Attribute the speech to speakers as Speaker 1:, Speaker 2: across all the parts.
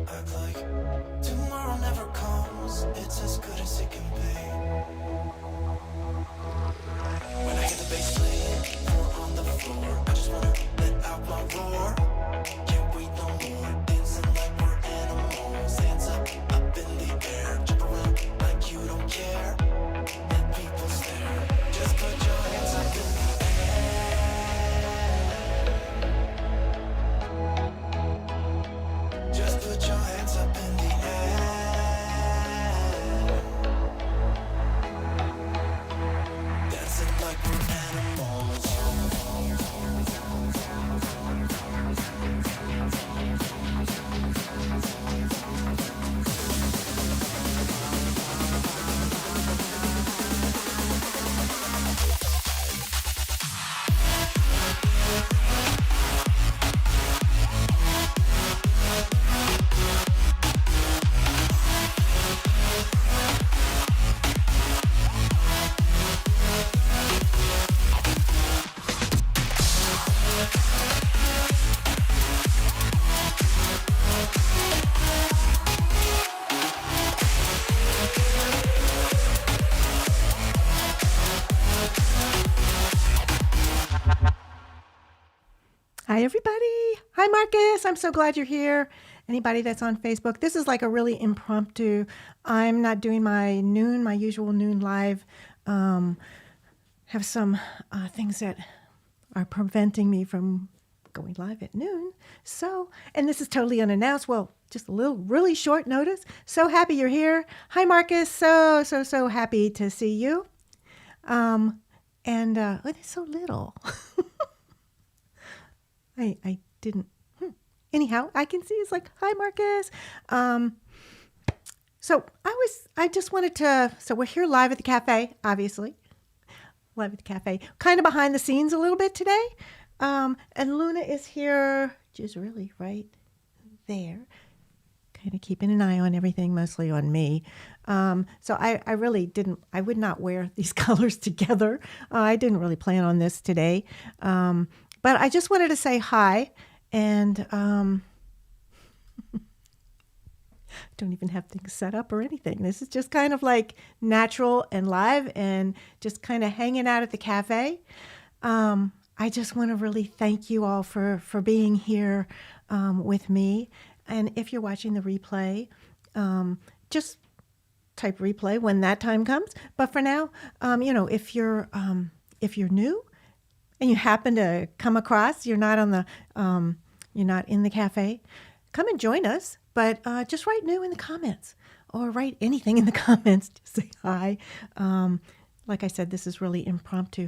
Speaker 1: Act like tomorrow never comes. It's as good as it can be. When I hear the bass playing, four on the floor, I just wanna let out my roar. Can't wait no more, dancing like we're animals. Hands up in the air, jump around like you don't care. Let people stare. Just put your hands up in the air. Just put your hands up in the air. Dancing like we're animals.
Speaker 2: Hi, everybody. Hi, Marcus. I'm so glad you're here. Anybody that's on Facebook, this is like a really impromptu. I'm not doing my usual noon live. Have some things that are preventing me from going live at noon. So, and this is totally unannounced. Well, just a little really short notice. So happy you're here. Hi, Marcus. So happy to see you. Oh, it's so little. I didn't. Anyhow, I can see it's like, hi, Marcus. So we're here live at the cafe, obviously. Live at the cafe, kind of behind the scenes a little bit today. And Luna is here, just really right there, kind of keeping an eye on everything, mostly on me. So I really didn't, I would not wear these colors together. I didn't really plan on this today. But I just wanted to say hi, and don't even have things set up or anything. This is just kind of like natural and live and just kind of hanging out at the cafe. I just want to really thank you all for being here with me. And if you're watching the replay, just type replay when that time comes. But for now, if you're new, and you happen to come across, you're not in the cafe, come and join us. But just write new in the comments, or write anything in the comments. Just say hi. Like I said, this is really impromptu.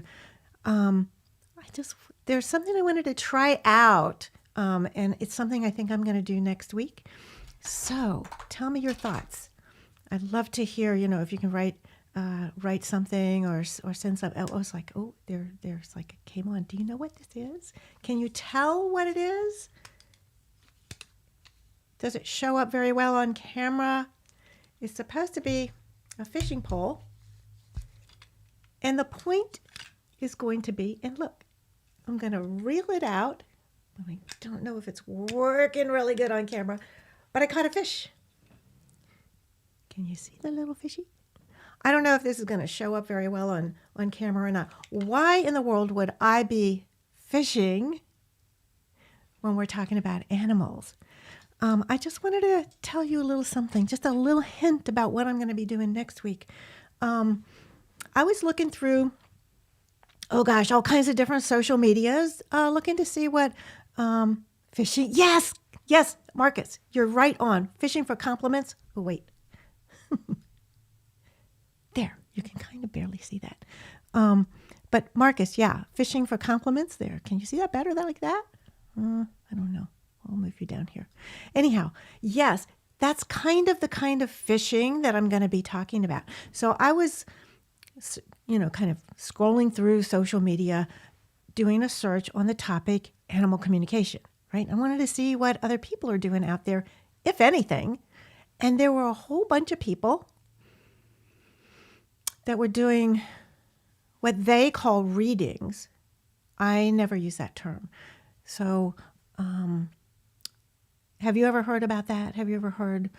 Speaker 2: There's something I wanted to try out, and it's something I think I'm going to do next week. So tell me your thoughts. I'd love to hear, if you can write something or send some. Oh, it's like, there's like it came on. Do you know what this is? Can you tell what it is? Does it show up very well on camera? It's supposed to be a fishing pole, and the point is going to be, and look, I'm going to reel it out. I don't know if it's working really good on camera, but I caught a fish. Can you see the little fishy? I don't know if this is going to show up very well on camera or not. Why in the world would I be fishing when we're talking about animals? I just wanted to tell you a little something, just a little hint about what I'm going to be doing next week. I was looking through, all kinds of different social medias, looking to see what fishing. Yes, Marcus, you're right on. Fishing for compliments. Oh, wait. There, you can kind of barely see that. But Marcus, yeah, fishing for compliments there. Can you see that better like that? I don't know. I'll move you down here. Anyhow, yes, that's kind of fishing that I'm going to be talking about. So I was, kind of scrolling through social media, doing a search on the topic animal communication, right? I wanted to see what other people are doing out there, if anything. And there were a whole bunch of people that were doing what they call readings. I never use that term. So Have you ever heard about that? Have you ever heard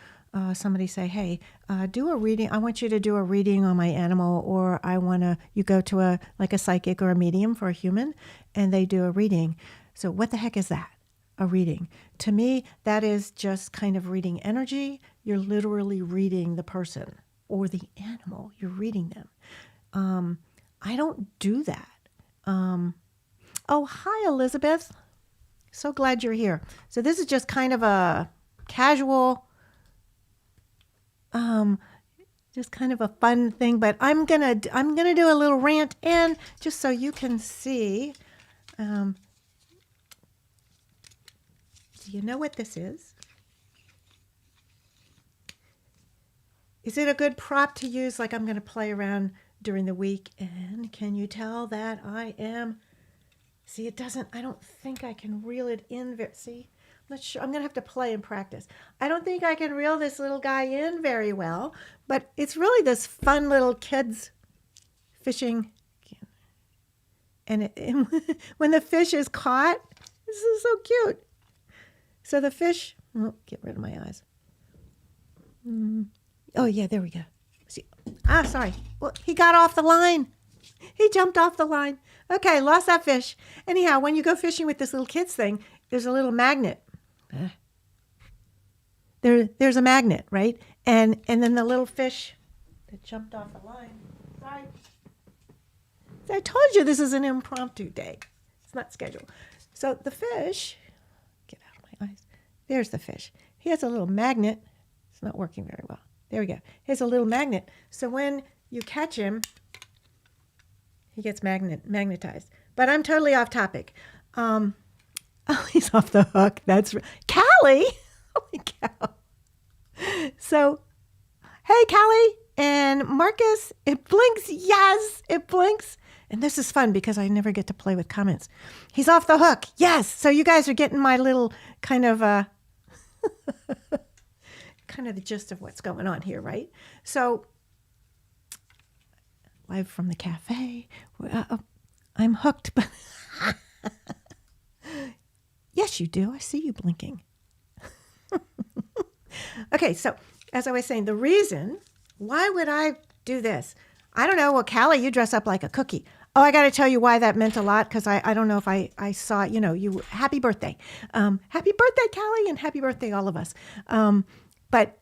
Speaker 2: somebody say, hey, do a reading. I want you to do a reading on my animal, or you go to a psychic or a medium for a human, and they do a reading. So what the heck is that? A reading. To me, that is just kind of reading energy. You're literally reading the person or the animal. You're reading them. I don't do that. Oh, hi, Elizabeth. So glad you're here. So this is just kind of a casual, just kind of a fun thing, but I'm gonna do a little rant, and just so you can see, do you know what this is? Is it a good prop to use? Like, I'm gonna play around during the week, and can you tell that I am? See, I don't think I can reel it in. See, I'm not sure. I'm going to have to play and practice. I don't think I can reel this little guy in very well, but it's really this fun little kids fishing. And when the fish is caught, this is so cute. So the fish, get rid of my eyes. Oh, yeah, there we go. See, sorry. Well, he got off the line. He jumped off the line. Okay, lost that fish. Anyhow, when you go fishing with this little kids thing, there's a little magnet. There's a magnet, right? And then the little fish that jumped off the line. Sorry. I told you this is an impromptu day. It's not scheduled. So the fish, get out of my eyes. There's the fish. He has a little magnet. It's not working very well. There we go. He has a little magnet. So when you catch him, he gets magnetized. But I'm totally off topic. Oh, he's off the hook. That's Callie. Holy cow. So, hey, Callie and Marcus, it blinks. Yes, it blinks. And this is fun because I never get to play with comments. He's off the hook. Yes. So you guys are getting my little kind of kind of the gist of what's going on here, right? So, live from the cafe. I'm hooked, but yes, you do. I see you blinking. Okay, so as I was saying, the reason, why would I do this? I don't know. Well, Callie, you dress up like a cookie. Oh, I got to tell you why that meant a lot, because I don't know if I saw, you, happy birthday. Happy birthday, Callie, and happy birthday, all of us. But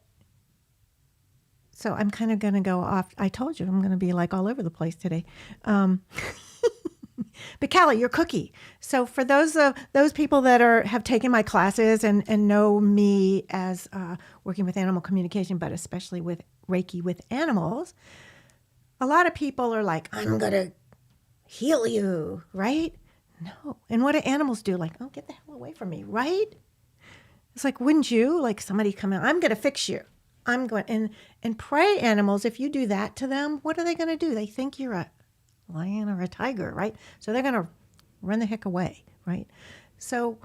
Speaker 2: so I'm kind of going to go off. I told you I'm going to be like all over the place today. But Callie, your cookie. So for those people that have taken my classes and know me as working with animal communication, but especially with Reiki with animals, a lot of people are like, I'm going to heal you, right? No. And what do animals do? Like, oh, get the hell away from me, right? It's like, wouldn't you? Like somebody come in, I'm going to fix you. I'm going, and prey animals, if you do that to them, what are they going to do? They think you're a lion or a tiger, right? So they're going to run the heck away, right? So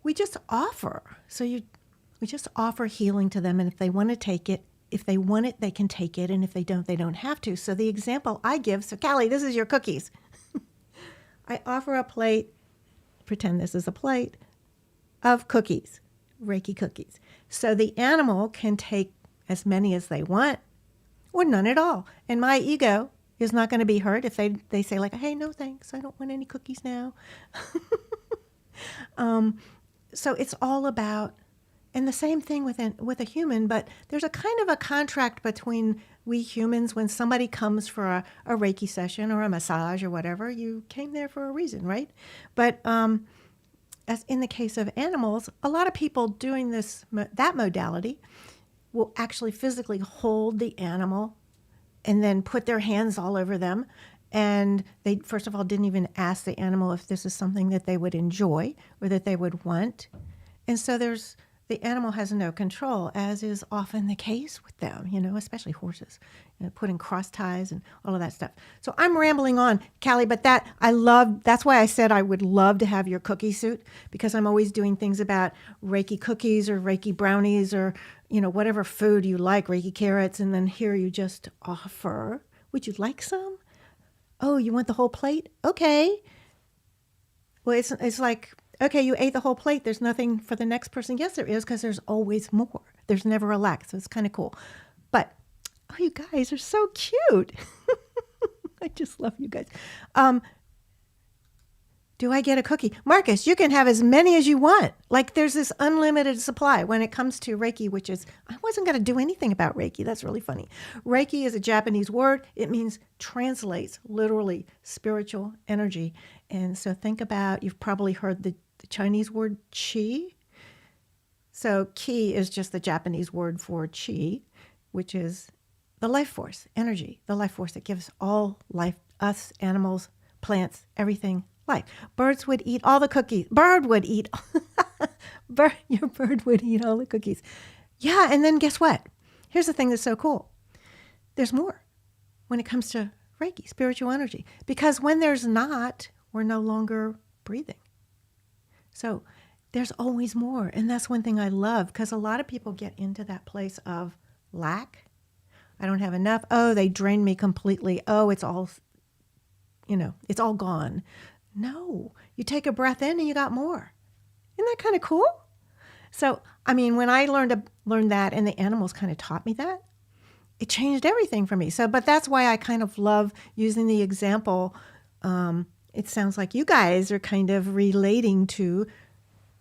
Speaker 2: we just offer. We just offer healing to them. And if they want to take it, if they want it, they can take it. And if they don't have to. So the example I give, so Callie, this is your cookies. I offer a plate, pretend this is a plate, of cookies, Reiki cookies. So the animal can take as many as they want or none at all. And my ego is not going to be hurt if they say like, hey, no thanks, I don't want any cookies now. So it's all about, and the same thing with a human, but there's a kind of a contract between we humans. When somebody comes for a Reiki session or a massage or whatever, you came there for a reason, right? But as in the case of animals, a lot of people doing that modality will actually physically hold the animal and then put their hands all over them. And they, first of all, didn't even ask the animal if this is something that they would enjoy or that they would want. And so the animal has no control, as is often the case with them, especially horses, putting cross ties and all of that stuff. So I'm rambling on, Callie, but that's why I said I would love to have your cookie suit, because I'm always doing things about Reiki cookies or Reiki brownies or, whatever food you like, Reiki carrots. And then here you just offer, would you like some? Oh, you want the whole plate? Okay. Well, it's like Okay, you ate the whole plate. There's nothing for the next person. Yes, there is, because there's always more. There's never a lack. So it's kind of cool. But, oh, you guys are so cute. I just love you guys. Do I get a cookie? Marcus, you can have as many as you want. Like, there's this unlimited supply when it comes to Reiki, which is, I wasn't going to do anything about Reiki. That's really funny. Reiki is a Japanese word. It means translates, literally, spiritual energy. And so think about, you've probably heard the Chinese word qi. So qi is just the Japanese word for qi, which is the life force, energy, the life force that gives all life, us, animals, plants, everything, life. Birds would eat all the cookies. Bird would eat, your bird would eat all the cookies. Yeah, and then guess what? Here's the thing that's so cool. There's more when it comes to Reiki, spiritual energy. Because when there's not, we're no longer breathing. So there's always more. And that's one thing I love, because a lot of people get into that place of lack. I don't have enough. Oh, they drained me completely. Oh, it's all, it's all gone. No, you take a breath in and you got more. Isn't that kind of cool? So, I mean, when I learned that, and the animals kind of taught me that, it changed everything for me. So, but that's why I kind of love using the example. It sounds like you guys are kind of relating to,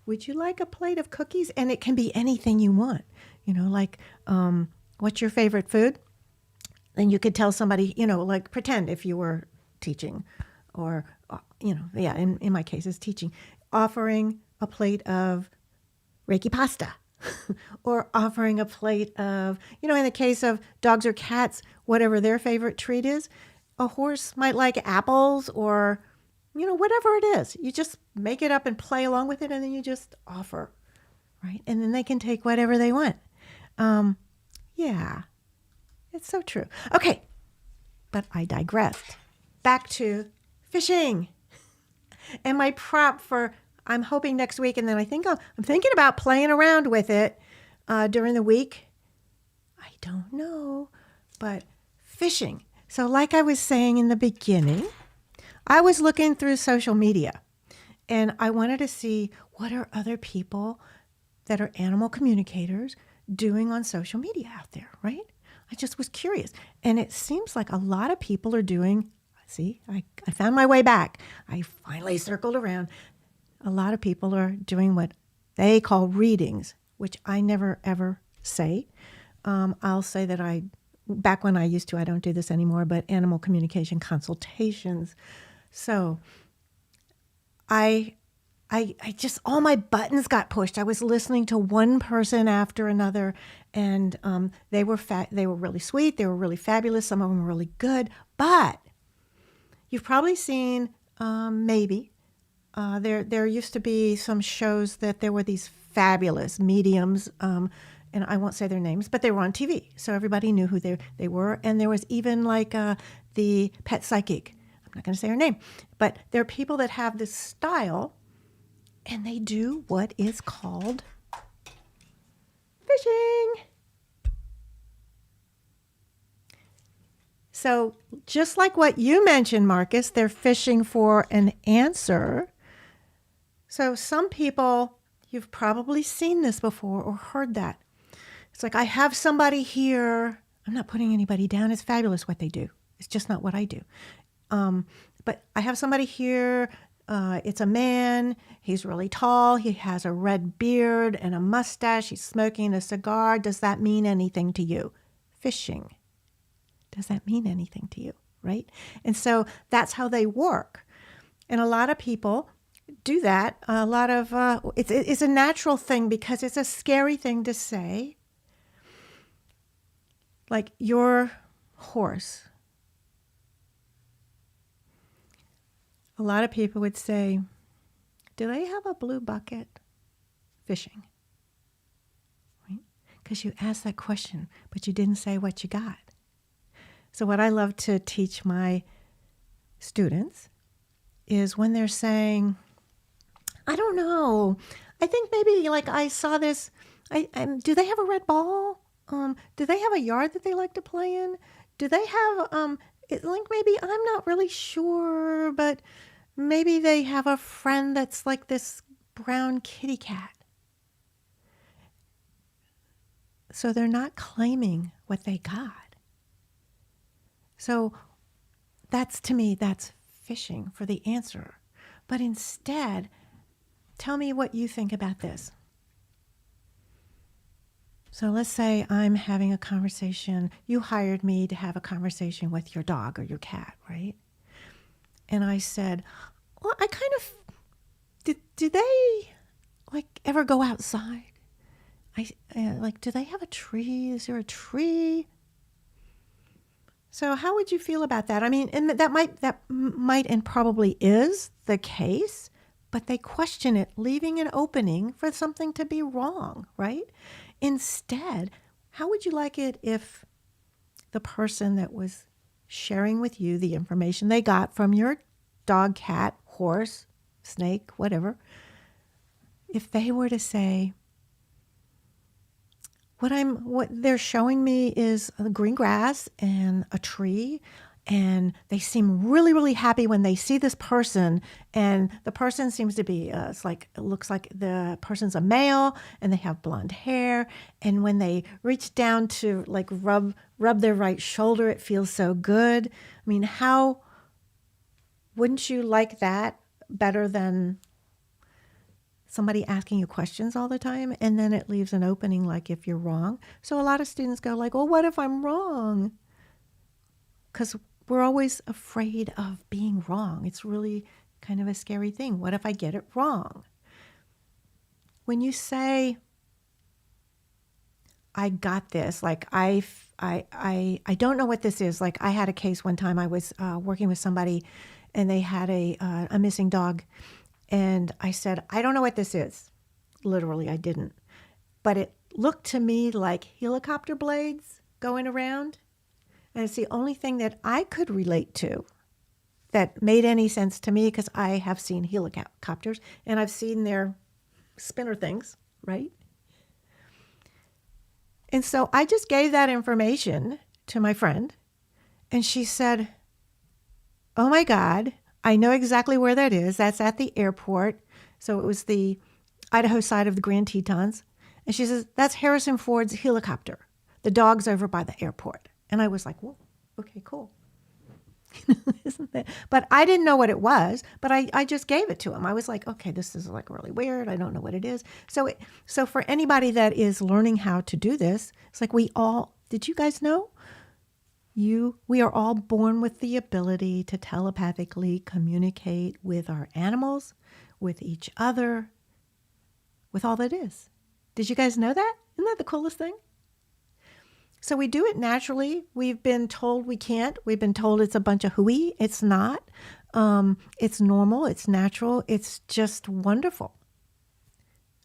Speaker 2: would you like a plate of cookies? And it can be anything you want, like, what's your favorite food? Then you could tell somebody, like, pretend if you were teaching, or, in my case, it's teaching, offering a plate of Reiki pasta, or offering a plate of, in the case of dogs or cats, whatever their favorite treat is. A horse might like apples, or, whatever it is. You just make it up and play along with it, and then you just offer, right? And then they can take whatever they want. Yeah, it's so true. Okay, but I digressed. Back to fishing. And my prop for, I'm hoping next week, and then I'm thinking about playing around with it during the week. I don't know, but fishing. So like I was saying in the beginning, I was looking through social media, and I wanted to see, what are other people that are animal communicators doing on social media out there, right? I just was curious. And it seems like a lot of people are doing, see, I found my way back. I finally circled around. A lot of people are doing what they call readings, which I never, ever say. I'll say that back when I used to, I don't do this anymore, but animal communication consultations. So I just, all my buttons got pushed. I was listening to one person after another, and they were really sweet. They were really fabulous. Some of them were really good. But you've probably seen, maybe, there used to be some shows that there were these fabulous mediums, and I won't say their names, but they were on TV. So everybody knew who they were. And there was even like the pet psychic. I'm not going to say her name. But there are people that have this style, and they do what is called fishing. So just like what you mentioned, Marcus, they're fishing for an answer. So some people, you've probably seen this before or heard that. It's like, I have somebody here. I'm not putting anybody down. It's fabulous what they do. It's just not what I do. But I have somebody here. It's a man. He's really tall. He has a red beard and a mustache. He's smoking a cigar. Does that mean anything to you? Fishing. Does that mean anything to you? Right? And so that's how they work. And a lot of people do that. A lot of, it's a natural thing, because it's a scary thing to say. Like your horse. A lot of people would say, do they have a blue bucket? Fishing. Right? Because you asked that question, but you didn't say what you got. So what I love to teach my students is when they're saying, I don't know, I think maybe like I saw this, do they have a red ball? Do they have a yard that they like to play in? Do they have, like maybe, I'm not really sure, but maybe they have a friend that's like this brown kitty cat. So they're not claiming what they got. So that's, to me, that's fishing for the answer. But instead, tell me what you think about this. So let's say I'm having a conversation. You hired me to have a conversation with your dog or your cat, right? And I said, well, I kind of, do they like ever go outside? Like, do they have a tree? Is there a tree? So how would you feel about that? I mean, and that might and probably is the case, but they question it, leaving an opening for something to be wrong, right? Instead, how would you like it if the person that was sharing with you the information they got from your dog, cat, horse, snake, whatever, if they were to say, what they're showing me is the green grass and a tree, and they seem really, really happy when they see this person, and the person seems to be, it looks like the person's a male, and they have blonde hair, and when they reach down to like rub their right shoulder, it feels so good. I mean, how wouldn't you like that better than somebody asking you questions all the time, and then it leaves an opening like if you're wrong? So a lot of students go like, well, what if I'm wrong? Because we're always afraid of being wrong. It's really kind of a scary thing. What if I get it wrong? When you say, I got this, like I don't know what this is. Like I had a case one time, I was working with somebody and they had a missing dog. And I said, I don't know what this is. Literally, I didn't. But it looked to me like helicopter blades going around. And it's the only thing that I could relate to that made any sense to me, because I have seen helicopters and I've seen their spinner things, right? And so I just gave that information to my friend, and she said, oh my God, I know exactly where that is. That's at the airport. So it was the Idaho side of the Grand Tetons. And she says, that's Harrison Ford's helicopter. The dog's over by the airport. And I was like, whoa, okay, cool. Isn't that? But I didn't know what it was, but I just gave it to him. I was like, okay, this is like really weird. I don't know what it is. So for anybody that is learning how to do this, it's like did you guys know? We are all born with the ability to telepathically communicate with our animals, with each other, with all that is. Did you guys know that? Isn't that the coolest thing? So we do it naturally. We've been told we can't. We've been told it's a bunch of hooey. It's not. It's normal. It's natural. It's just wonderful,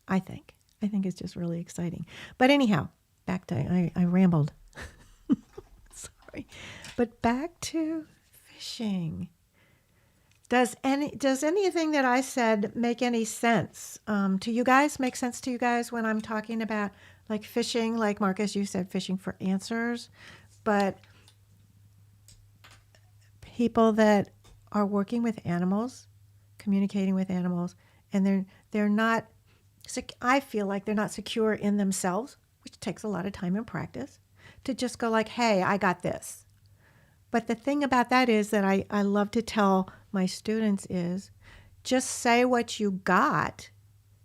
Speaker 2: I think. I think it's just really exciting. But anyhow, back to, I rambled. But back to fishing. Does anything that I said make any sense to you guys? Make sense to you guys when I'm talking about like fishing? Like Marcus, you said fishing for answers, but people that are working with animals, communicating with animals, and they're not. I feel like they're not secure in themselves, which takes a lot of time and practice, to just go like, hey, I got this. But the thing about that is that I love to tell my students is just say what you got,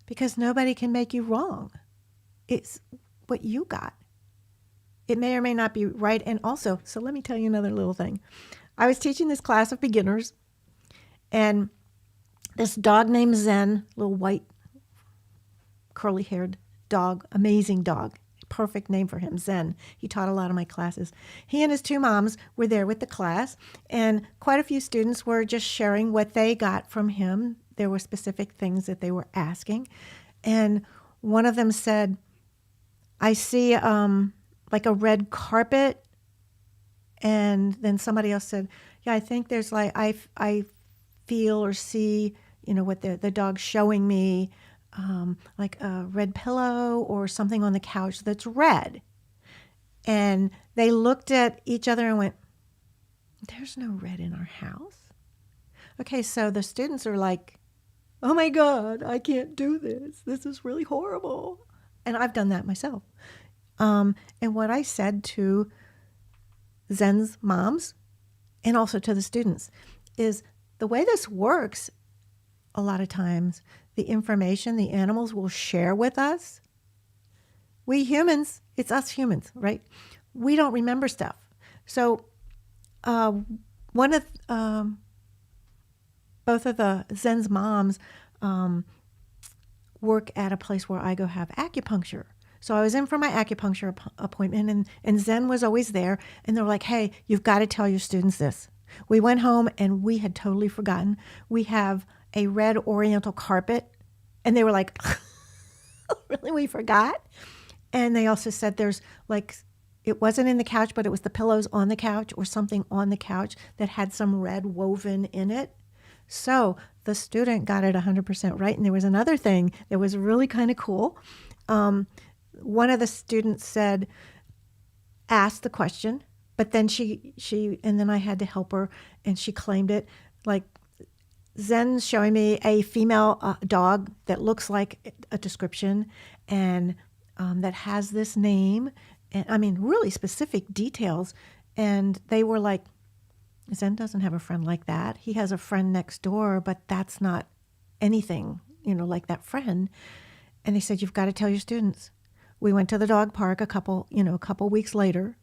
Speaker 2: because nobody can make you wrong. It's what you got. It may or may not be right. And also, so let me tell you another little thing. I was teaching this class of beginners, and this dog named Zen, little white curly-haired dog, amazing dog. Perfect name for him, Zen. He taught a lot of my classes. He and his two moms were there with the class, and quite a few students were just sharing what they got from him. There were specific things that they were asking. And one of them said, I see like a red carpet. And then somebody else said, yeah, I think there's like, I feel or see, what the dog's showing me, like a red pillow or something on the couch that's red. And they looked at each other and went, there's no red in our house. Okay, so the students are like, oh my God, I can't do this. This is really horrible. And I've done that myself. And what I said to Zen's moms and also to the students is the way this works, a lot of times, the information the animals will share with us, we humans, it's us humans, right? We don't remember stuff. So both of the Zen's moms work at a place where I go have acupuncture. So I was in for my acupuncture appointment, and Zen was always there. And they were like, hey, you've got to tell your students this. We went home and we had totally forgotten. We have a red oriental carpet. And they were like, really, we forgot? And they also said there's like, it wasn't in the couch, but it was the pillows on the couch or something on the couch that had some red woven in it. So the student got it 100% right. And there was another thing that was really kind of cool. One of the students asked the question, but then and then I had to help her, and she claimed it. Like, Zen's showing me a female dog that looks like a description, and that has this name, and I mean, really specific details. And they were like, Zen doesn't have a friend like that. He has a friend next door, but that's not anything, like that friend. And they said, you've got to tell your students. We went to the dog park a couple weeks later,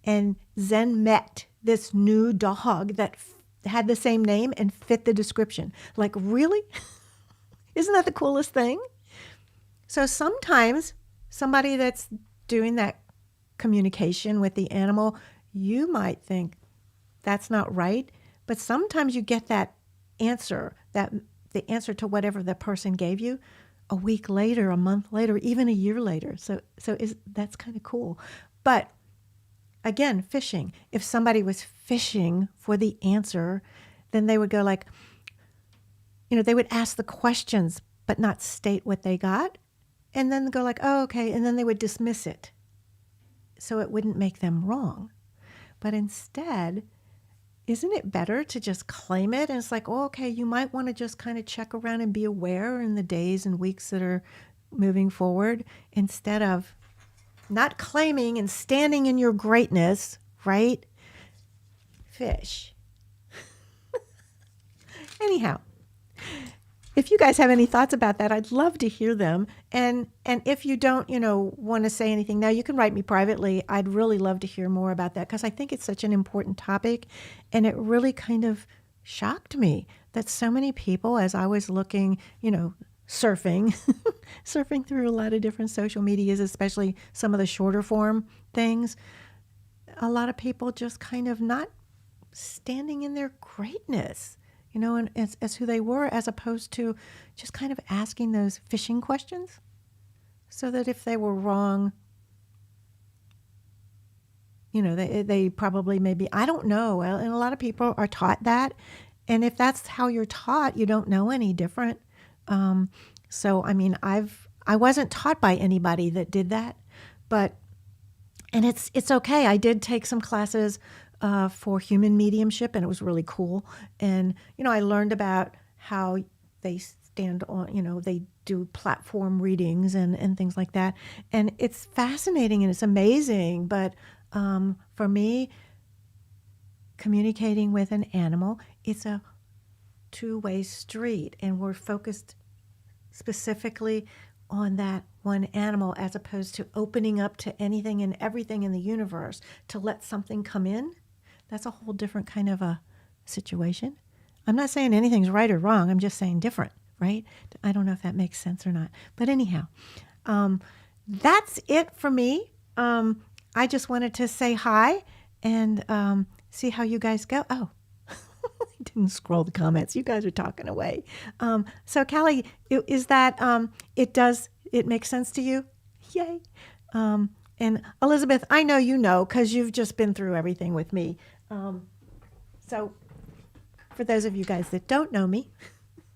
Speaker 2: and Zen met this new dog that had the same name and fit the description. Like, really? Isn't that the coolest thing? So sometimes somebody that's doing that communication with the animal, you might think that's not right, but sometimes you get that answer, the answer to whatever the person gave you a week later, a month later, even a year later. So that's kind of cool. But again, fishing. If somebody was fishing for the answer, then they would go like, they would ask the questions, but not state what they got. And then go like, oh, okay. And then they would dismiss it. So it wouldn't make them wrong. But instead, isn't it better to just claim it? And it's like, oh, okay, you might want to just kind of check around and be aware in the days and weeks that are moving forward, instead of not claiming and standing in your greatness, right? Fish. Anyhow, if you guys have any thoughts about that, I'd love to hear them. And if you don't, want to say anything now, you can write me privately. I'd really love to hear more about that, because I think it's such an important topic. And it really kind of shocked me that so many people, as I was looking, surfing, surfing through a lot of different social medias, especially some of the shorter form things, a lot of people just kind of not standing in their greatness, and as who they were, as opposed to just kind of asking those fishing questions, so that if they were wrong, they probably maybe, I don't know. And a lot of people are taught that. And if that's how you're taught, you don't know any different. So, I mean, I wasn't taught by anybody that did that, and it's okay. I did take some classes for human mediumship, and it was really cool. And, I learned about how they stand on, they do platform readings and things like that. And it's fascinating and it's amazing. But for me, communicating with an animal, it's a two-way street, and we're focused specifically on that one animal, as opposed to opening up to anything and everything in the universe to let something come in. That's a whole different kind of a situation. I'm not saying anything's right or wrong. I'm just saying different, right? I don't know if that makes sense or not. But anyhow, that's it for me. I just wanted to say hi and see how you guys go. Oh, I didn't scroll the comments. You guys are talking away. So Callie, is that, it makes sense to you? Yay. And Elizabeth, I know you know, because you've just been through everything with me. So for those of you guys that don't know me,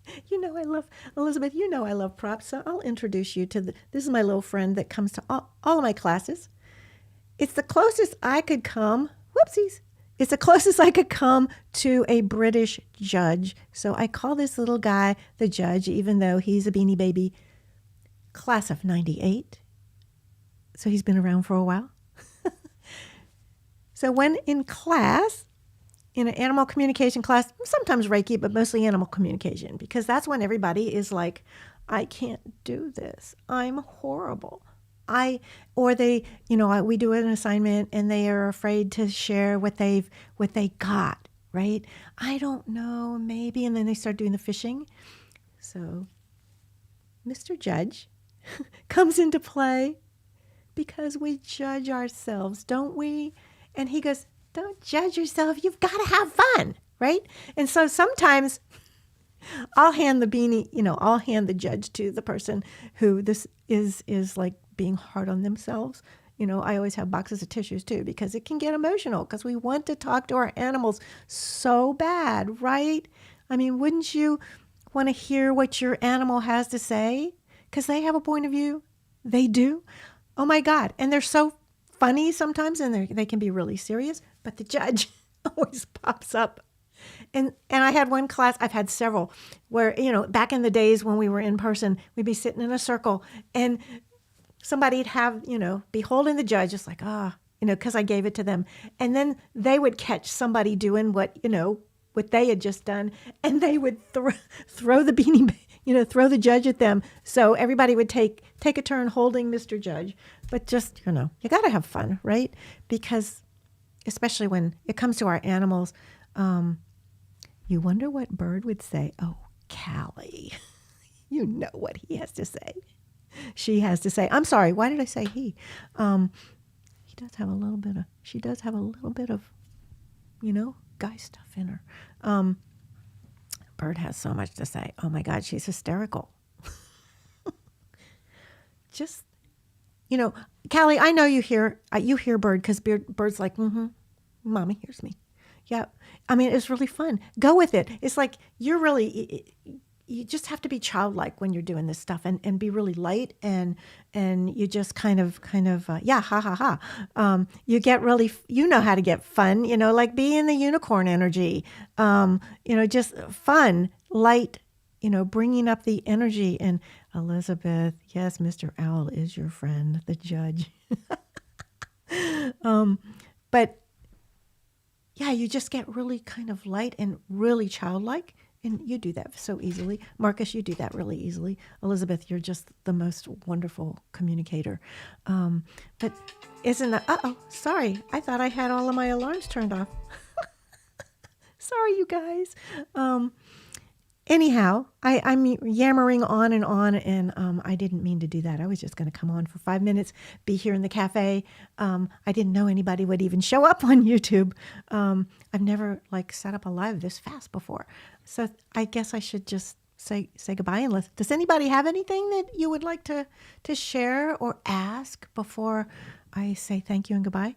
Speaker 2: I love, Elizabeth, I love props. So I'll introduce you to this is my little friend that comes to all of my classes. It's the closest I could come, whoopsies, It's the closest I could come to a British judge. So I call this little guy the judge, even though he's a Beanie Baby, class of 98. So he's been around for a while. So when in class, in an animal communication class, sometimes Reiki, but mostly animal communication, because that's when everybody is like, I can't do this. I'm horrible. Or they, we do an assignment and they are afraid to share what they got, right? I don't know, maybe. And then they start doing the fishing. So Mr. Judge comes into play because we judge ourselves, don't we? And he goes, don't judge yourself. You've got to have fun, right? And so sometimes I'll hand the beanie, I'll hand the judge to the person who this is like being hard on themselves. I always have boxes of tissues too, because it can get emotional because we want to talk to our animals so bad, right? I mean, wouldn't you want to hear what your animal has to say? Because they have a point of view. They do. Oh my God. And they're so funny sometimes, and they can be really serious, but the judge always pops up. And I had one class, I've had several, where, back in the days when we were in person, we'd be sitting in a circle and somebody'd have, be holding the judge, just like, because I gave it to them. And then they would catch somebody doing what they had just done, and they would throw the beanie, throw the judge at them. So everybody would take a turn holding Mr. Judge. But just, you got to have fun, right? Because especially when it comes to our animals, you wonder what Bird would say. Oh, Callie, you know what he has to say. She has to say, I'm sorry, why did I say he? She does have a little bit of, guy stuff in her. Bird has so much to say. Oh my God, she's hysterical. Just, Callie, I know you hear Bird, because Bird's like, Mommy hears me. Yeah. I mean, it's really fun. Go with it. It's like you just have to be childlike when you're doing this stuff, and be really light, and you just kind of ha ha ha. You get really, how to get fun, like be in the unicorn energy, just fun, light, bringing up the energy. And Elizabeth, yes, Mr. Owl is your friend, the judge. But yeah, you just get really kind of light and really childlike. And you do that so easily. Marcus, you do that really easily. Elizabeth, you're just the most wonderful communicator. But isn't that, sorry. I thought I had all of my alarms turned off. Sorry, you guys. Anyhow, I'm yammering on, and I didn't mean to do that. I was just going to come on for 5 minutes, be here in the cafe. I didn't know anybody would even show up on YouTube. I've never set up a live this fast before. So I guess I should just say goodbye. And does anybody have anything that you would like to share or ask before I say thank you and goodbye?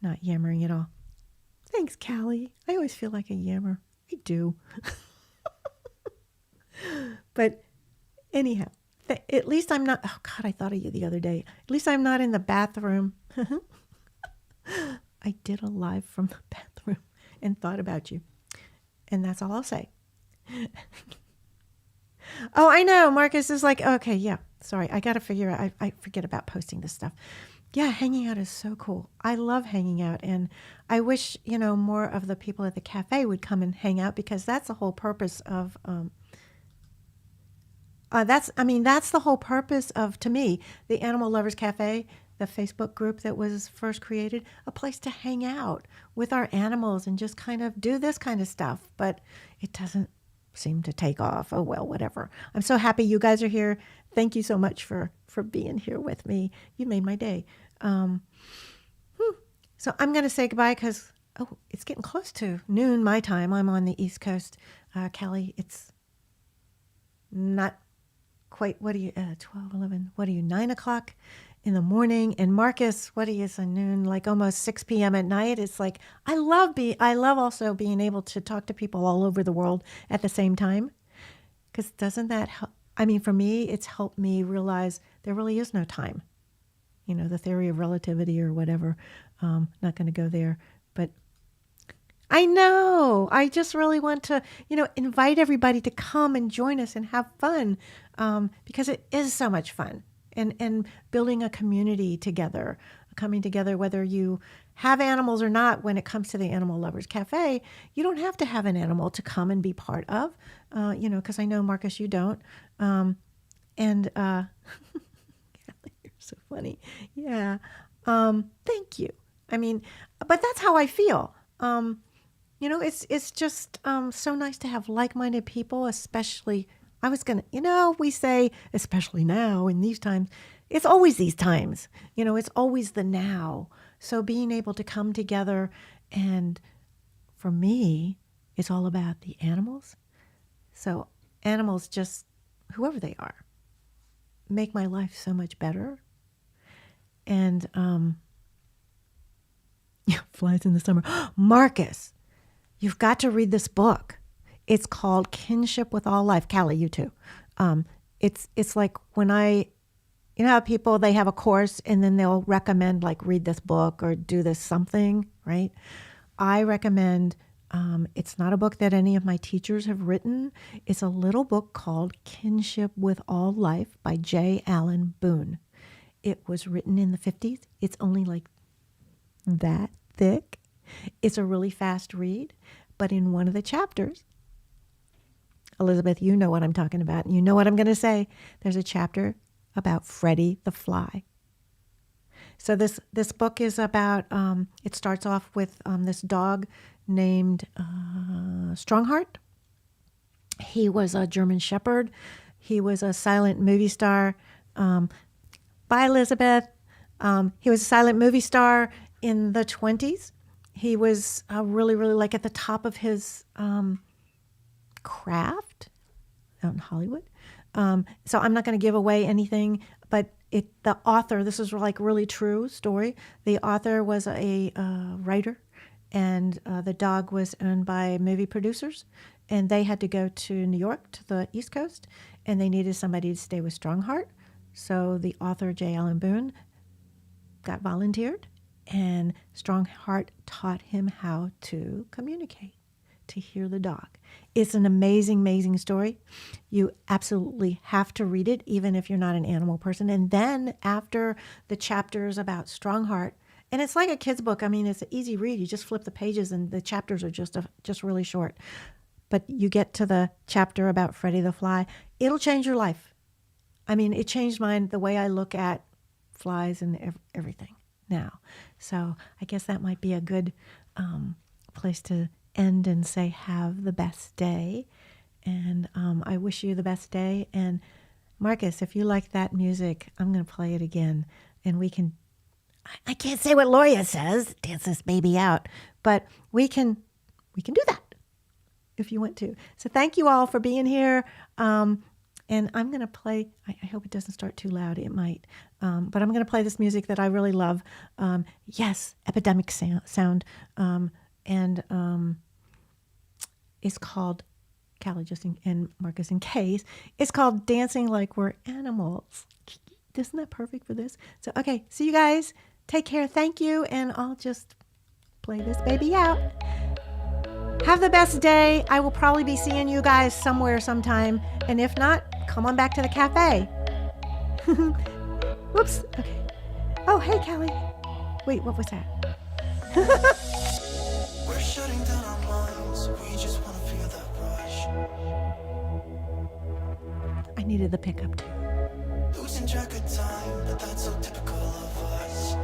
Speaker 2: Not yammering at all. Thanks, Callie. I always feel like a yammer. I do. But anyhow, at least I'm not, oh God, I thought of you the other day. At least I'm not in the bathroom. I did a live from the bathroom and thought about you. And that's all I'll say. Oh, I know. Marcus is like, okay, yeah, sorry. I got to figure out, I forget about posting this stuff. Yeah, hanging out is so cool. I love hanging out. And I wish, more of the people at the cafe would come and hang out, because that's the whole purpose of, that's the whole purpose of, to me, the Animal Lovers Cafe, the Facebook group that was first created, a place to hang out with our animals and just kind of do this kind of stuff. But it doesn't seem to take off. Oh, well, whatever. I'm so happy you guys are here. Thank you so much for being here with me. You made my day. So I'm going to say goodbye because, it's getting close to noon my time. I'm on the East Coast. Kelly, it's not quite, 12, 11, 9 o'clock in the morning. And Marcus, what is a noon, like almost 6 p.m. at night. It's like, I love also being able to talk to people all over the world at the same time. Because doesn't that help? For me, it's helped me realize there really is no time. The theory of relativity or whatever. Not going to go there. But I know. I just really want to, invite everybody to come and join us and have fun, because it is so much fun. And building a community together, coming together, whether you have animals or not. When it comes to the Animal Lovers Cafe, you don't have to have an animal to come and be part of, because I know, Marcus, you don't. And you're so funny. Yeah. Thank you. I mean, but that's how I feel. It's just so nice to have like-minded people, especially. We say, especially now in these times, it's always these times, it's always the now. So being able to come together, and for me, it's all about the animals. So animals, just whoever they are, make my life so much better. And flies in the summer. Marcus, you've got to read this book. It's called Kinship With All Life. Callie, you too. It's like when how people, they have a course and then they'll recommend, like, read this book or do this something, right? I recommend, it's not a book that any of my teachers have written. It's a little book called Kinship With All Life by J. Allen Boone. It was written in the 50s. It's only like that thick. It's a really fast read, but in one of the chapters, Elizabeth, you know what I'm talking about. You know what I'm going to say. There's a chapter about Freddy the FLY. So this book is about, it starts off with this dog named Strongheart. He was a German Shepherd. He was a silent movie star. Bye, Elizabeth. He was a silent movie star in the 20s. He was really, really, like, at the top of his craft out in Hollywood. So I'm not going to give away anything, but the author, this is like really true story. The author was a writer, and the dog was owned by movie producers, and they had to go to New York, to the East Coast, and they needed somebody to stay with Strongheart. So the author, J. Allen Boone, got volunteered, and Strongheart taught him how to communicate, to hear the dog. It's an amazing, amazing story. You absolutely have to read it, even if you're not an animal person. And then after the chapters about Strongheart, and it's like a kid's book. I mean, it's an easy read. You just flip the pages, and the chapters are just really short. But you get to the chapter about Freddy the FLY. It'll change your life. I mean, it changed mine, the way I look at flies and everything now. So I guess that might be a good place to end and say, have the best day. And I wish you the best day. And Marcus, if you like that music, I'm going to play it again. And we can, I can't say what Loya says, dance this baby out, but we can do that if you want to. So thank you all for being here. And I'm going to play, I hope it doesn't start too loud. It might. But I'm going to play this music that I really love. Yes, epidemic sound. And it's called, Callie, and Marcus in case, it's called Dancing Like We're Animals. Isn't that perfect for this? So, okay, see you guys. Take care. Thank you. And I'll just play this baby out. Have the best day. I will probably be seeing you guys somewhere sometime. And if not, come on back to the cafe. Whoops. Okay. Oh, hey, Callie. Wait, what was that?
Speaker 1: We're shutting down our minds. We just want to feel that rush.
Speaker 2: I needed the pickup too.
Speaker 1: Losing track of time, but that's so typical of us.